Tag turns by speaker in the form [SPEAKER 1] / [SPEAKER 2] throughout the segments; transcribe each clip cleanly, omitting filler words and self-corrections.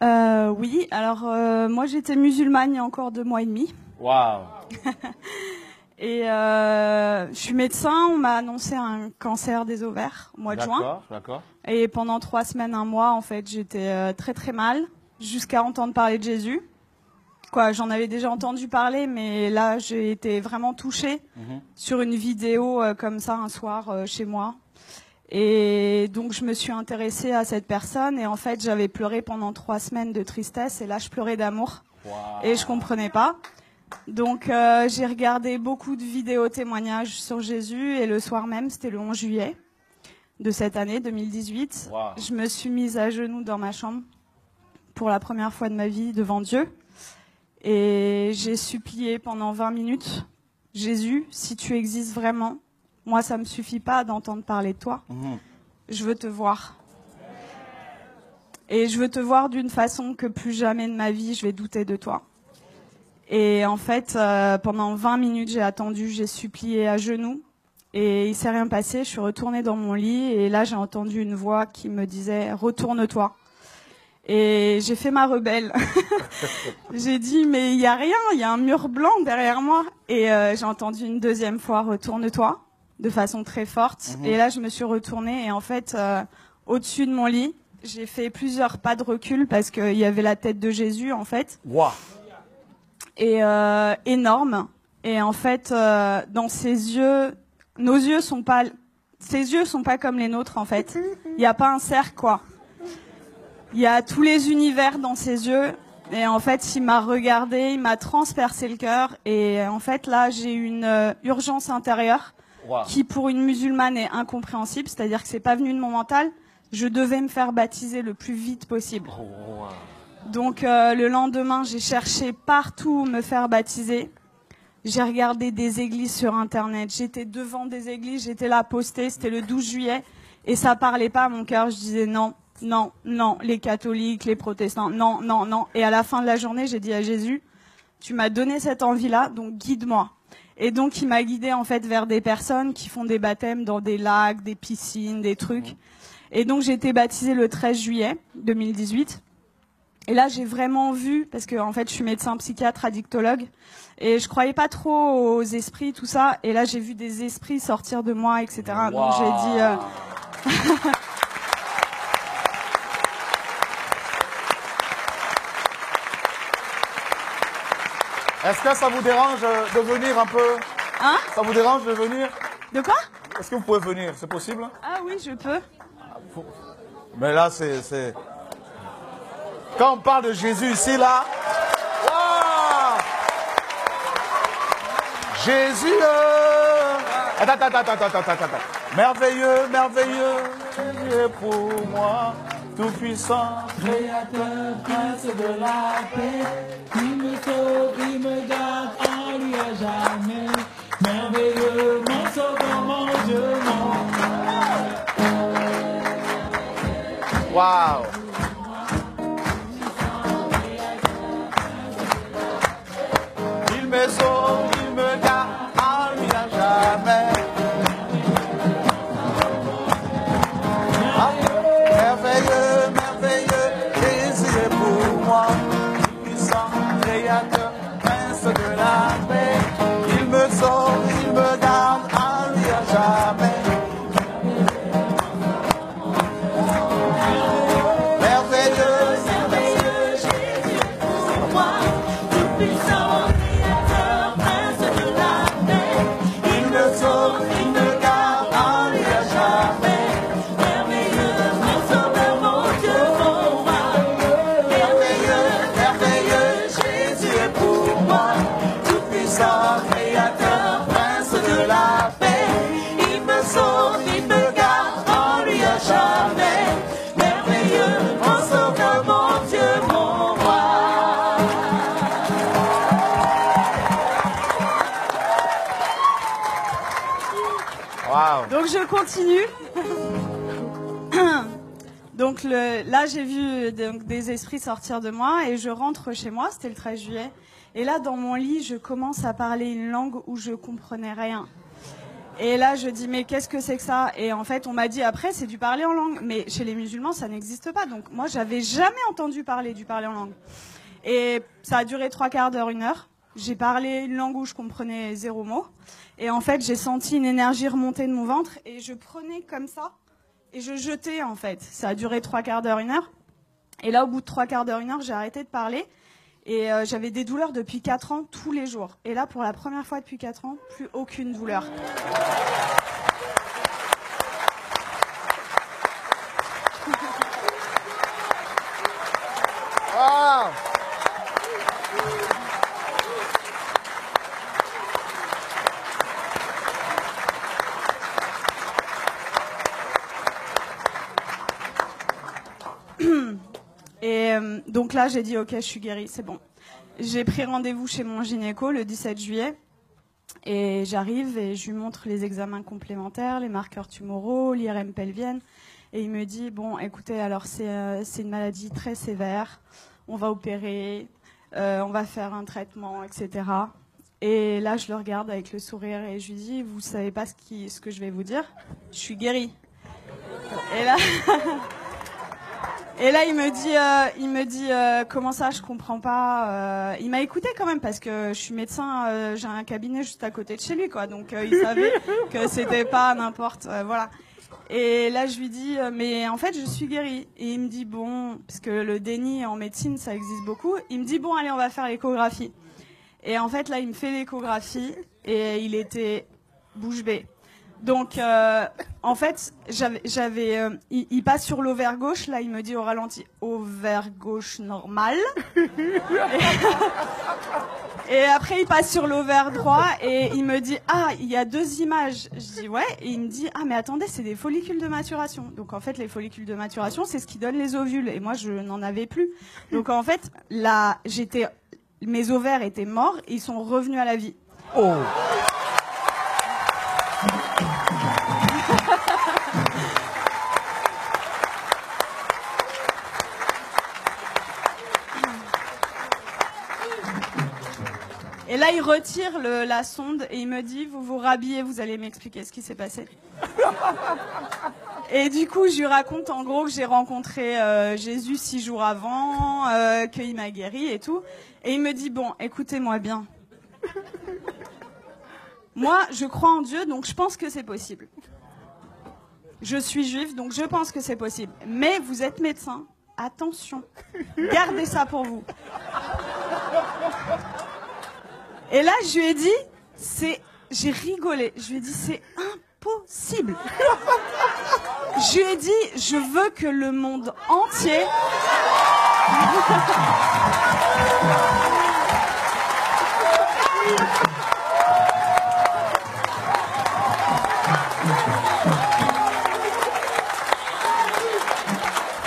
[SPEAKER 1] Oui, alors moi j'étais musulmane il y a encore 2 mois et demi.
[SPEAKER 2] Waouh.
[SPEAKER 1] Et je suis médecin, on m'a annoncé un cancer des ovaires au mois de juin.
[SPEAKER 2] D'accord, d'accord.
[SPEAKER 1] Et pendant 3 semaines, 1 mois, en fait, j'étais très très mal, jusqu'à entendre parler de Jésus. Quoi, j'en avais déjà entendu parler, mais là j'ai été vraiment touchée sur une vidéo comme ça un soir chez moi. Et donc je me suis intéressée à cette personne et en fait j'avais pleuré pendant 3 semaines de tristesse et là je pleurais d'amour.
[SPEAKER 2] Wow.
[SPEAKER 1] Et je comprenais pas. Donc j'ai regardé beaucoup de vidéos témoignages sur Jésus et le soir même, c'était le 11 juillet de cette année 2018,
[SPEAKER 2] Wow.
[SPEAKER 1] je me suis mise à genoux dans ma chambre pour la première fois de ma vie devant Dieu et j'ai supplié pendant 20 minutes, Jésus, si tu existes vraiment, moi ça me suffit pas d'entendre parler de toi, je veux te voir. Et je veux te voir d'une façon que plus jamais de ma vie je vais douter de toi. Et en fait, pendant 20 minutes, j'ai attendu, j'ai supplié à genoux. Et il s'est rien passé, je suis retournée dans mon lit. Et là, j'ai entendu une voix qui me disait « Retourne-toi ». Et j'ai fait ma rebelle. J'ai dit « Mais il n'y a rien, il y a un mur blanc derrière moi ». Et j'ai entendu une deuxième fois « Retourne-toi » de façon très forte. Et là, je me suis retournée. Et en fait, au-dessus de mon lit, j'ai fait plusieurs pas de recul parce qu'il y avait la tête de Jésus, en fait.
[SPEAKER 2] Wow.
[SPEAKER 1] Et énorme. Et en fait, dans ses yeux, nos yeux sont pas, ses yeux sont pas comme les nôtres en fait. Il n'y a pas un cercle quoi. Il y a tous les univers dans ses yeux. Et en fait, il m'a regardé, il m'a transpercé le cœur. Et en fait, là, j'ai une urgence intérieure
[SPEAKER 2] Wow.
[SPEAKER 1] qui, pour une musulmane, est incompréhensible. C'est-à-dire que c'est pas venu de mon mental. Je devais me faire baptiser le plus vite possible.
[SPEAKER 2] Oh, wow.
[SPEAKER 1] Donc le lendemain, j'ai cherché partout où me faire baptiser. J'ai regardé des églises sur Internet. J'étais devant des églises, j'étais là postée. C'était le 12 juillet et ça parlait pas à mon cœur. Je disais non, non, non. Les catholiques, les protestants, non, non, non. Et à la fin de la journée, j'ai dit à Jésus, tu m'as donné cette envie-là, donc guide-moi. Et donc il m'a guidée en fait vers des personnes qui font des baptêmes dans des lacs, des piscines, des trucs. Et donc j'ai été baptisée le 13 juillet 2018. Et là, j'ai vraiment vu, parce que en fait, je suis médecin psychiatre, addictologue, et je croyais pas trop aux esprits, tout ça. Et là, j'ai vu des esprits sortir de moi, etc.
[SPEAKER 2] Wow.
[SPEAKER 1] Donc j'ai dit.
[SPEAKER 2] Est-ce que ça vous dérange de venir un peu?
[SPEAKER 1] Hein?
[SPEAKER 2] Ça vous dérange de venir?
[SPEAKER 1] De quoi?
[SPEAKER 2] Est-ce que vous pouvez venir? C'est possible?
[SPEAKER 1] Ah oui, je peux.
[SPEAKER 2] Mais là, c'est... Quand on parle de Jésus ici, là... Wow! Jésus! Attends. Merveilleux, merveilleux, tu es pour moi, tout puissant.
[SPEAKER 3] Créateur, prince de la paix, il me sauve, il me garde en lui à jamais. Merveilleux, mon sauveur, mon Dieu, mon
[SPEAKER 2] Wow! Il me sauve, il me garde en lui à jamais. Ah, merveilleux, merveilleux, Jésus est pour moi, puissant, créateur, prince de la paix. Il me sauve, il me garde en lui à jamais. Merveilleux,
[SPEAKER 3] merveilleux, Jésus est pour moi, tout puissant, créateur, prince de la paix.
[SPEAKER 2] il me sauve, il me garde en lui à jamais.
[SPEAKER 3] Merveilleux, mon sauveur, mon Dieu, mon roi.
[SPEAKER 2] Merveilleux, merveilleux, Jésus est pour moi, tout puissant, créateur, prince de la paix.
[SPEAKER 3] Il me sauve, il me garde en lui à jamais. Merveilleux, mon sauveur, mon Dieu, mon roi.
[SPEAKER 2] Wow.
[SPEAKER 1] Donc je continue. Donc là, j'ai vu donc, des esprits sortir de moi et je rentre chez moi, c'était le 13 juillet. Et là, dans mon lit, je commence à parler une langue où je comprenais rien. Et là, je dis, mais qu'est-ce que c'est que ça? Et en fait, on m'a dit après, c'est du parler en langue. Mais chez les musulmans, ça n'existe pas. Donc moi, j'avais jamais entendu parler du parler en langue. Et ça a duré 3/4 d'heure, 1 heure. J'ai parlé une langue où je comprenais 0 mot. Et en fait, j'ai senti une énergie remonter de mon ventre. Et je prenais comme ça. Et je jetais, en fait. Ça a duré 3/4 d'heure, 1 heure. Et là, au bout de 3/4 d'heure, 1 heure, j'ai arrêté de parler. Et j'avais des douleurs depuis 4 ans, tous les jours. Et là, pour la première fois depuis 4 ans, plus aucune douleur.
[SPEAKER 2] Wow.
[SPEAKER 1] Et donc là, j'ai dit, ok, je suis guérie, c'est bon. J'ai pris rendez-vous chez mon gynéco le 17 juillet. Et j'arrive et je lui montre les examens complémentaires, les marqueurs tumoraux, l'IRM pelvienne. Et il me dit, bon, écoutez, alors c'est une maladie très sévère. On va opérer, on va faire un traitement, etc. Et là, je le regarde avec le sourire et je lui dis, vous savez pas ce que je vais vous dire? Je suis guérie. Et là... Et là, il me dit, comment ça, je comprends pas. Il m'a écouté quand même parce que je suis médecin, j'ai un cabinet juste à côté de chez lui, quoi. Donc il savait que c'était pas n'importe, voilà. Et là, je lui dis, mais en fait, je suis guérie. Et il me dit, bon, parce que le déni en médecine, ça existe beaucoup. Il me dit, bon, allez, on va faire l'échographie. Et en fait, là, il me fait l'échographie et il était bouche bée. Donc, en fait, il passe sur l'ovaire gauche. Là, il me dit au ralenti, ovaire gauche normal. Et après, il passe sur l'ovaire droit et il me dit, ah, il y a 2 images. Je dis, ouais. Et il me dit, ah, mais attendez, c'est des follicules de maturation. Donc, en fait, les follicules de maturation, c'est ce qui donne les ovules. Et moi, je n'en avais plus. Donc, en fait, là, mes ovaires étaient morts et ils sont revenus à la vie.
[SPEAKER 2] Oh.
[SPEAKER 1] Et là, il retire la sonde et il me dit, vous vous rhabillez, vous allez m'expliquer ce qui s'est passé. Et du coup, je lui raconte en gros que j'ai rencontré Jésus 6 jours avant, qu'il m'a guéri et tout. Et il me dit, bon, écoutez-moi bien. Moi, je crois en Dieu, donc je pense que c'est possible. Je suis juive, donc je pense que c'est possible. Mais vous êtes médecin, attention, gardez ça pour vous. Et là, je lui ai dit, j'ai rigolé. Je lui ai dit, c'est impossible. Je lui ai dit, je veux que le monde entier...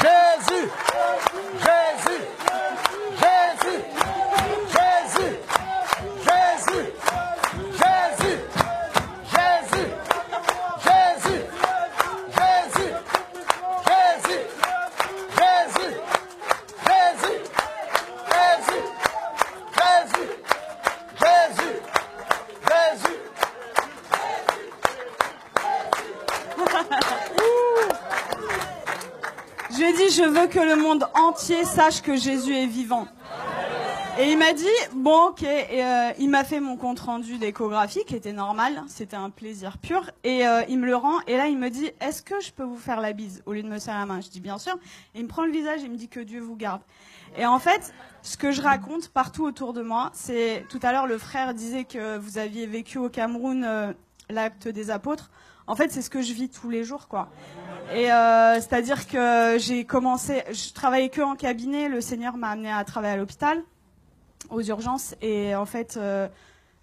[SPEAKER 2] Jésus, Jésus, Jésus, Jésus, Jésus, Jésus, Jésus, Jésus, Jésus, Jésus, Jésus, Jésus, Jésus, Jésus, Jésus,
[SPEAKER 1] Je lui ai dit, je veux que le monde entier sache que Jésus est vivant. Et il m'a dit, bon, ok, et il m'a fait mon compte-rendu d'échographie, qui était normal, c'était un plaisir pur, et il me le rend, et là il me dit, est-ce que je peux vous faire la bise, au lieu de me serrer la main? Je dis, bien sûr. Et il me prend le visage, et il me dit, que Dieu vous garde. Et en fait, ce que je raconte partout autour de moi, c'est, tout à l'heure, le frère disait que vous aviez vécu au Cameroun l'acte des apôtres. En fait, c'est ce que je vis tous les jours, quoi. Et c'est-à-dire que je travaillais que en cabinet, le Seigneur m'a amené à travailler à l'hôpital, aux urgences, et en fait,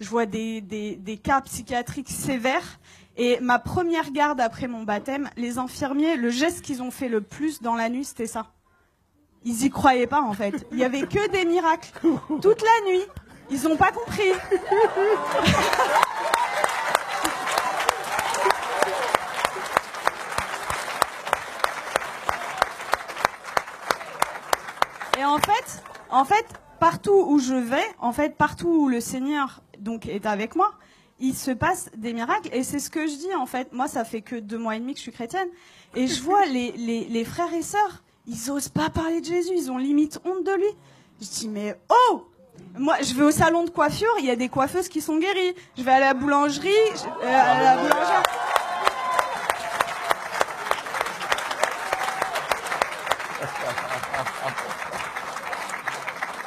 [SPEAKER 1] je vois des cas psychiatriques sévères. Et ma première garde après mon baptême, les infirmiers, le geste qu'ils ont fait le plus dans la nuit, c'était ça. Ils y croyaient pas, en fait. Il y avait que des miracles. Toute la nuit. Ils ont pas compris. Et en fait, partout où je vais, partout où le Seigneur donc est avec moi, il se passe des miracles. Et c'est ce que je dis, en fait. Moi, ça fait que 2 mois et demi que je suis chrétienne. Et je vois les frères et sœurs, ils osent pas parler de Jésus. Ils ont limite honte de lui. Je dis, mais oh! Moi, je vais au salon de coiffure, il y a des coiffeuses qui sont guéries. Je vais à la boulangerie, à la boulangère.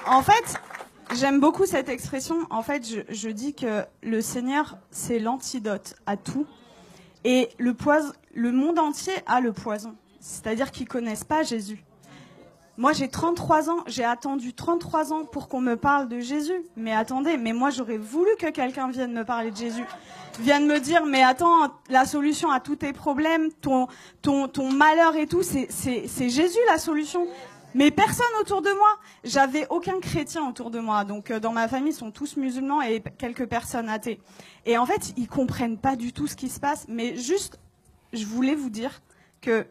[SPEAKER 1] En fait, j'aime beaucoup cette expression. En fait, je dis que le Seigneur, c'est l'antidote à tout. Et le monde entier a le poison. C'est-à-dire qu'ils connaissent pas Jésus. Moi, j'ai 33 ans. J'ai attendu 33 ans pour qu'on me parle de Jésus. Mais attendez, mais moi, j'aurais voulu que quelqu'un vienne me parler de Jésus. Vienne me dire, mais attends, la solution à tous tes problèmes, ton malheur et tout, c'est Jésus la solution. Mais personne autour de moi. J'avais aucun chrétien autour de moi. Donc, dans ma famille, ils sont tous musulmans et quelques personnes athées. Et en fait, ils comprennent pas du tout ce qui se passe. Mais juste, je voulais vous dire que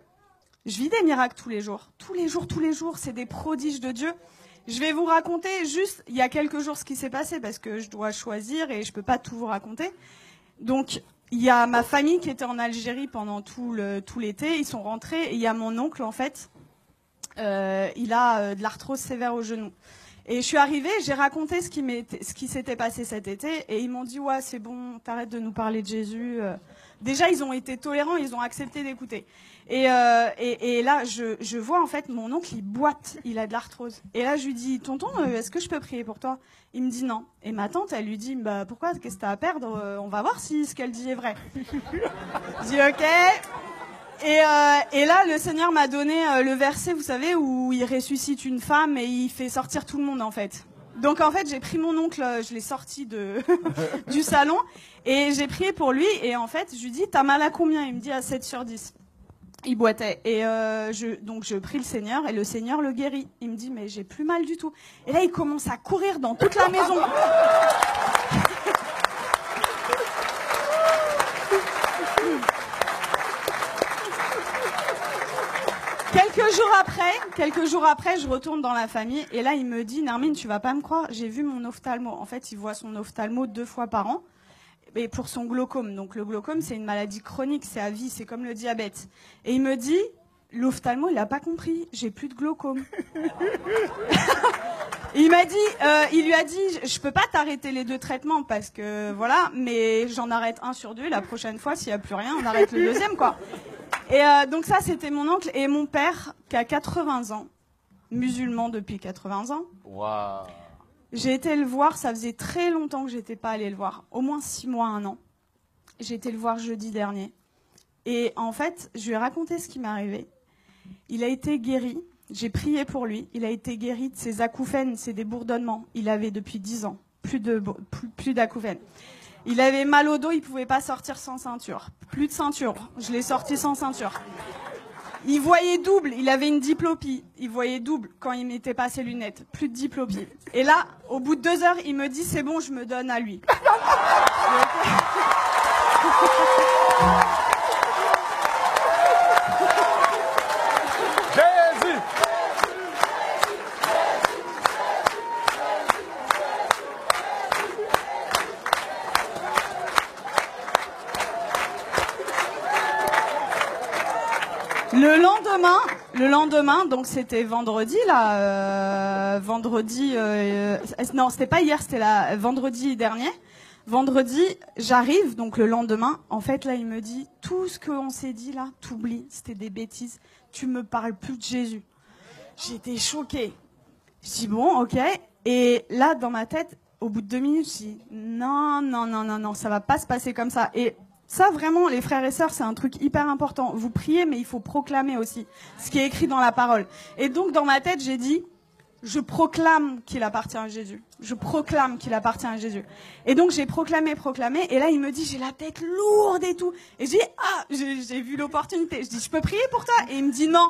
[SPEAKER 1] je vis des miracles tous les jours. Tous les jours, c'est des prodiges de Dieu. Je vais vous raconter juste, il y a quelques jours, ce qui s'est passé, parce que je dois choisir et je peux pas tout vous raconter. Donc, il y a ma famille qui était en Algérie pendant tout l'été. Ils sont rentrés et il y a mon oncle, en fait. Il a de l'arthrose sévère au genou. Et je suis arrivée, j'ai raconté ce qui s'était passé cet été, et ils m'ont dit, ouais, c'est bon, t'arrêtes de nous parler de Jésus. Déjà, ils ont été tolérants, ils ont accepté d'écouter. Et là, je vois, en fait, mon oncle, il boite, il a de l'arthrose. Et là, je lui dis, tonton, est-ce que je peux prier pour toi? Il me dit non. Et ma tante, elle lui dit, bah, pourquoi? Qu'est-ce que t'as à perdre? On va voir si ce qu'elle dit est vrai. Je dis, ok. Et là, le Seigneur m'a donné le verset, vous savez, où il ressuscite une femme et il fait sortir tout le monde, en fait. Donc, en fait, j'ai pris mon oncle, je l'ai sorti du salon, et j'ai prié pour lui, et en fait, je lui dis, t'as mal à combien? Il me dit, à 7 sur 10. Il boitait. Et donc, je prie le Seigneur, et le Seigneur le guérit. Il me dit, mais j'ai plus mal du tout. Et là, il commence à courir dans toute la maison. Quelques jours après, je retourne dans la famille et là, il me dit, Nermine, tu vas pas me croire, j'ai vu mon ophtalmo. En fait, il voit son ophtalmo 2 fois par an, et pour son glaucome. Donc, le glaucome, c'est une maladie chronique, c'est à vie, c'est comme le diabète. Et il me dit, l'ophtalmo, il a pas compris, j'ai plus de glaucome. Il lui a dit, je peux pas t'arrêter les 2 traitements parce que voilà, mais j'en arrête 1 sur 2. La prochaine fois, s'il y a plus rien, on arrête le 2e, quoi. Et donc ça, c'était mon oncle et mon père qui a 80 ans, musulman depuis 80 ans.
[SPEAKER 2] Waouh.
[SPEAKER 1] J'ai été le voir, ça faisait très longtemps que j'étais pas allée le voir, au moins 6 mois, 1 an. J'ai été le voir jeudi dernier. Et en fait, je lui ai raconté ce qui m'est arrivé. Il a été guéri. J'ai prié pour lui. Il a été guéri de ses acouphènes, c'est des bourdonnements. Il avait depuis 10 ans plus d'acouphènes. Il avait mal au dos, il pouvait pas sortir sans ceinture. Plus de ceinture. Je l'ai sorti sans ceinture. Il voyait double, il avait une diplopie. Il voyait double quand il mettait pas ses lunettes. Plus de diplopie. Et là, au bout de 2 heures, il me dit, c'est bon, je me donne à lui.
[SPEAKER 2] Jésus.
[SPEAKER 1] Le lendemain, donc c'était vendredi là, non, c'était pas hier, c'était vendredi dernier. Vendredi, j'arrive, donc le lendemain, en fait là, il me dit, tout ce qu'on s'est dit là, t'oublies, c'était des bêtises, tu me parles plus de Jésus. J'étais choquée. Je dis bon, ok. Et là, dans ma tête, au bout de 2 minutes, je dis non, ça va pas se passer comme ça. Et ça, vraiment, les frères et sœurs, c'est un truc hyper important. Vous priez, mais il faut proclamer aussi ce qui est écrit dans la parole. Et donc, dans ma tête, j'ai dit, je proclame qu'il appartient à Jésus. Je proclame qu'il appartient à Jésus. Et donc, j'ai proclamé. Et là, il me dit, j'ai la tête lourde et tout. Et j'ai vu l'opportunité. Je dis, je peux prier pour toi? Et il me dit, non,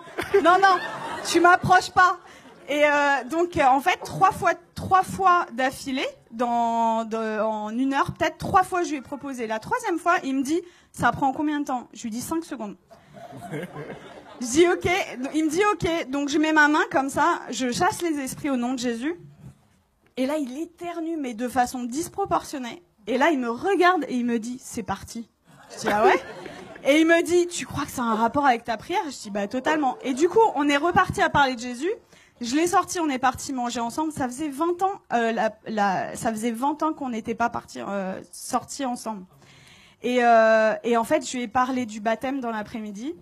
[SPEAKER 1] tu m'approches pas. Et donc, en fait, 3 fois d'affilée, en 1 heure, peut-être 3 fois, je lui ai proposé. La 3e fois, il me dit, ça prend combien de temps? Je lui dis 5 secondes. Je dis ok. Il me dit ok. Donc, je mets ma main comme ça, je chasse les esprits au nom de Jésus. Et là, il éternue, mais de façon disproportionnée. Et là, il me regarde et il me dit, c'est parti. Je dis, ah ouais? Et il me dit, tu crois que ça a un rapport avec ta prière? Je dis, bah totalement. Et du coup, on est reparti à parler de Jésus. Je l'ai sorti, on est parti manger ensemble. Ça faisait 20 ans, ça faisait 20 ans qu'on n'était pas sortis ensemble. Et en fait, je lui ai parlé du baptême dans l'après-midi.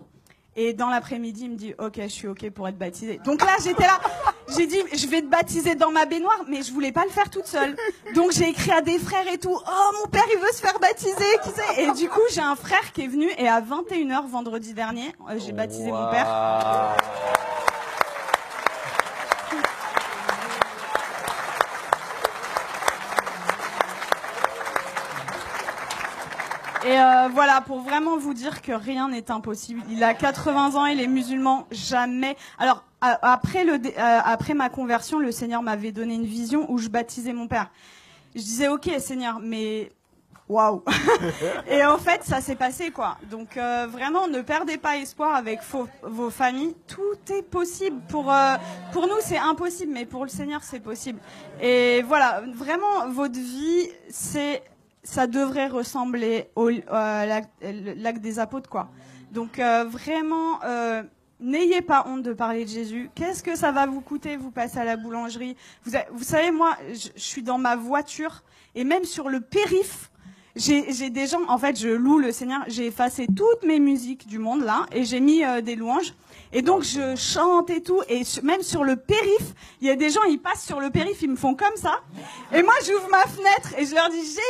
[SPEAKER 1] Et dans l'après-midi, il me dit, ok, je suis ok pour être baptisé. Donc là, j'étais là, j'ai dit, je vais te baptiser dans ma baignoire, mais je voulais pas le faire toute seule. Donc j'ai écrit à des frères et tout, oh, mon père, il veut se faire baptiser, qui sait? Et du coup, j'ai un frère qui est venu, et à 21h vendredi dernier, j'ai baptisé mon père. Et voilà, pour vraiment vous dire que rien n'est impossible. Il a 80 ans, il est musulman, jamais. Alors après ma conversion, le Seigneur m'avait donné une vision où je baptisais mon père. Je disais ok Seigneur, mais waouh. Et en fait, ça s'est passé quoi. Donc vraiment, ne perdez pas espoir avec vos familles. Tout est possible. Pour nous, c'est impossible, mais pour le Seigneur, c'est possible. Et voilà, vraiment, votre vie, ça devrait ressembler au l'acte des apôtres, quoi. Donc vraiment, n'ayez pas honte de parler de Jésus. Qu'est-ce que ça va vous coûter? Vous passez à la boulangerie. Vous savez, moi, je suis dans ma voiture et même sur le périph', j'ai des gens. En fait, je loue le Seigneur. J'ai effacé toutes mes musiques du monde là et j'ai mis des louanges. Et donc je chante et tout, et même sur le périph', il y a des gens, ils passent sur le périph', ils me font comme ça, et moi j'ouvre ma fenêtre et je leur dis Jésus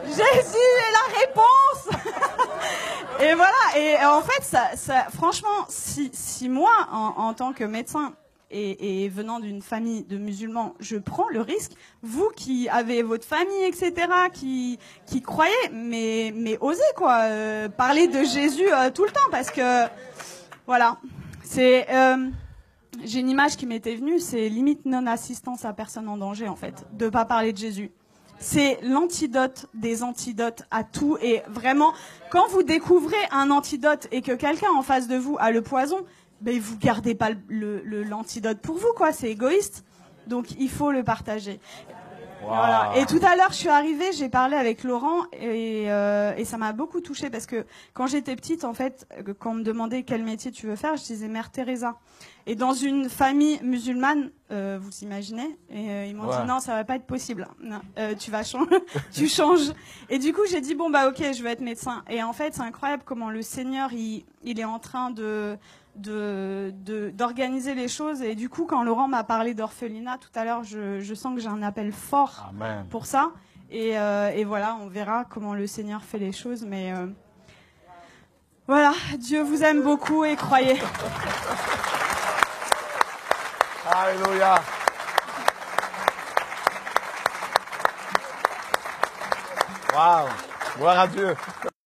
[SPEAKER 1] est la réponse. Et voilà, et en fait ça franchement, si moi en tant que médecin et venant d'une famille de musulmans, je prends le risque, vous qui avez votre famille, etc., qui croyez, mais osez quoi, parler de Jésus tout le temps, parce que voilà, j'ai une image qui m'était venue, c'est limite non-assistance à personne en danger, en fait, de pas parler de Jésus. C'est l'antidote des antidotes à tout, et vraiment, quand vous découvrez un antidote et que quelqu'un en face de vous a le poison, ben vous gardez pas l'antidote pour vous, quoi, c'est égoïste. Donc il faut le partager. Wow. Voilà. Et tout à l'heure, je suis arrivée, j'ai parlé avec Laurent et ça m'a beaucoup touchée parce que quand j'étais petite, en fait, quand on me demandait quel métier tu veux faire, je disais Mère Teresa. Et dans une famille musulmane, vous imaginez, et ils m'ont dit non, ça va pas être possible. Non, tu vas changer, tu changes. Et du coup, j'ai dit bon bah ok, je vais être médecin. Et en fait, c'est incroyable comment le Seigneur il est en train d'organiser les choses. Et du coup, quand Laurent m'a parlé d'orphelinat tout à l'heure, je sens que j'ai un appel fort Amen. Pour ça. Et voilà, on verra comment le Seigneur fait les choses. Mais voilà, Dieu vous aime beaucoup et croyez.
[SPEAKER 2] Alléluia. Waouh, gloire à Dieu.